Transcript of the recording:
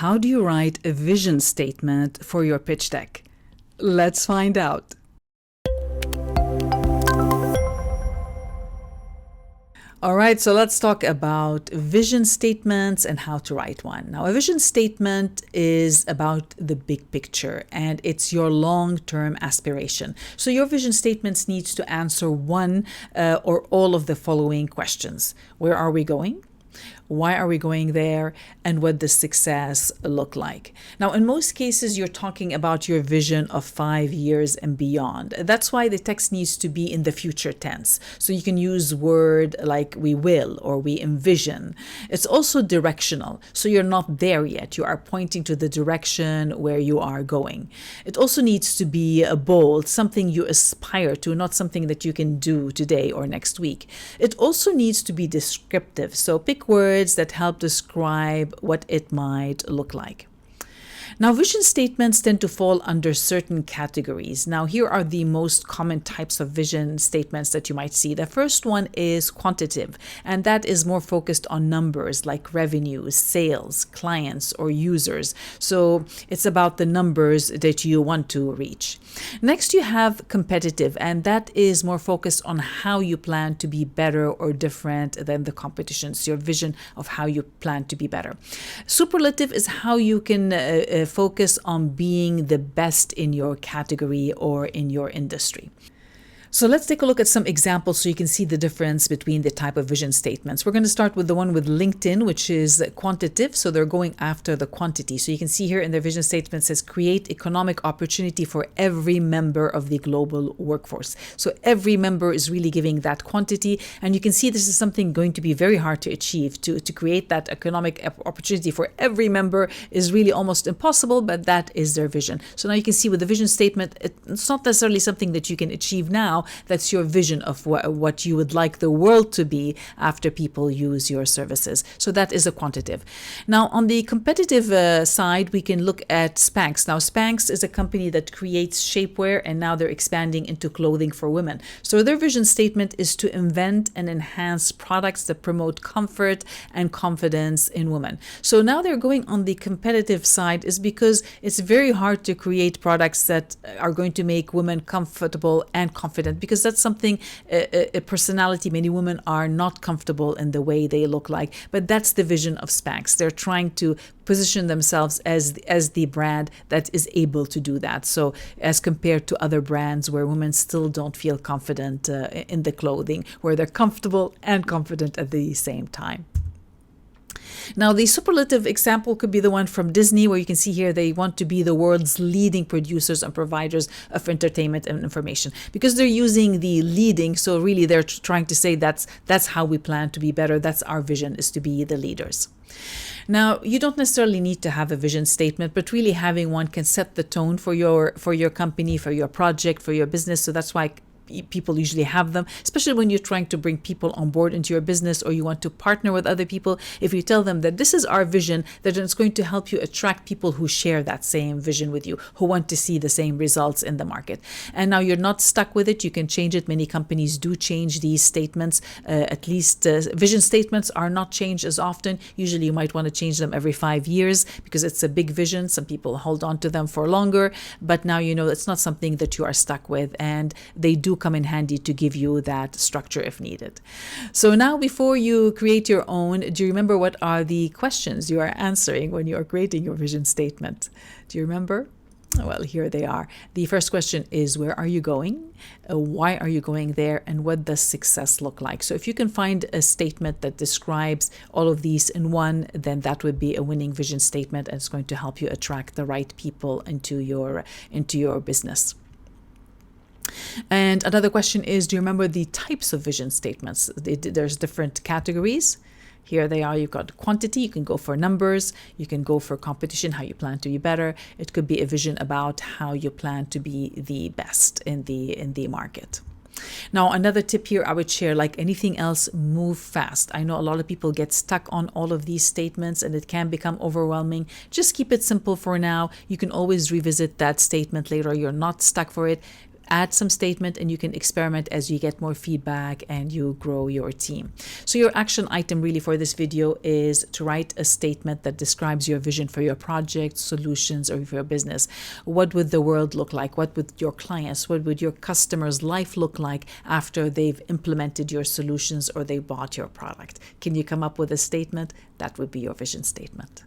How do you write a vision statement for your pitch deck? Let's find out. All right, so let's talk about vision statements and how to write one. Now, a vision statement is about the big picture and it's your long-term aspiration. So your vision statements needs to answer one or all of the following questions. Where are we going? Why are we going there? And what does success look like? Now, in most cases, you're talking about your vision of 5 years and beyond. That's why the text needs to be in the future tense. So you can use word like we will or we envision. It's also directional. So you're not there yet. You are pointing to the direction where you are going. It also needs to be bold, something you aspire to, not something that you can do today or next week. It also needs to be descriptive. So pick words that help describe what it might look like. Now, vision statements tend to fall under certain categories. Now, here are the most common types of vision statements that you might see. The first one is quantitative, and that is more focused on numbers like revenue, sales, clients, or users. So it's about the numbers that you want to reach. Next, you have competitive, and that is more focused on how you plan to be better or different than the competition. So your vision of how you plan to be better. Superlative is how you can focus on being the best in your category or in your industry. So let's take a look at some examples so you can see the difference between the type of vision statements. We're going to start with the one with LinkedIn, which is quantitative. So they're going after the quantity. So you can see here in their vision statement says create economic opportunity for every member of the global workforce. So every member is really giving that quantity. And you can see this is something going to be very hard to achieve. To create that economic opportunity for every member is really almost impossible, but that is their vision. So now you can see with the vision statement, it's not necessarily something that you can achieve now. That's your vision of what you would like the world to be after people use your services. So that is a quantitative. Now, on the competitive side, we can look at Spanx. Now, Spanx is a company that creates shapewear, and now they're expanding into clothing for women. So their vision statement is to invent and enhance products that promote comfort and confidence in women. So now they're going on the competitive side is because it's very hard to create products that are going to make women comfortable and confident, because that's something, a personality. Many women are not comfortable in the way they look like, but that's the vision of Spanx. They're trying to position themselves as the brand that is able to do that. So as compared to other brands where women still don't feel confident in the clothing, where they're comfortable and confident at the same time. Now, the superlative example could be the one from Disney, where you can see here they want to be the world's leading producers and providers of entertainment and information, because they're using the leading. So really, they're trying to say that's how we plan to be better. That's our vision, is to be the leaders. Now, you don't necessarily need to have a vision statement, but really having one can set the tone for your company, for your project, for your business. So that's why people usually have them, especially when you're trying to bring people on board into your business or you want to partner with other people. If you tell them that this is our vision, then it's going to help you attract people who share that same vision with you, who want to see the same results in the market. And now you're not stuck with it. You can change it. Many companies do change these statements. At least vision statements are not changed as often. Usually you might want to change them every 5 years because it's a big vision. Some people hold on to them for longer, but now you know it's not something that you are stuck with, and they do come in handy to give you that structure if needed. So now, before you create your own, do you remember what are the questions you are answering when you are creating your vision statement? Do you remember? Well, here they are. The first question is, where are you going? Why are you going there? And what does success look like? So if you can find a statement that describes all of these in one, then that would be a winning vision statement, and it's going to help you attract the right people into your business. And another question is, do you remember the types of vision statements? There's different categories. Here they are. You've got quantity. You can go for numbers. You can go for competition, how you plan to be better. It could be a vision about how you plan to be the best in the market. Now, another tip here I would share, like anything else, move fast. I know a lot of people get stuck on all of these statements and it can become overwhelming. Just keep it simple for now. You can always revisit that statement later. You're not stuck for it. add some statement, and you can experiment as you get more feedback and you grow your team. So your action item really for this video is to write a statement that describes your vision for your project, solutions, or for your business. What would the world look like? What would your clients, what would your customers' life look like after they've implemented your solutions or they bought your product? Can you come up with a statement? That would be your vision statement.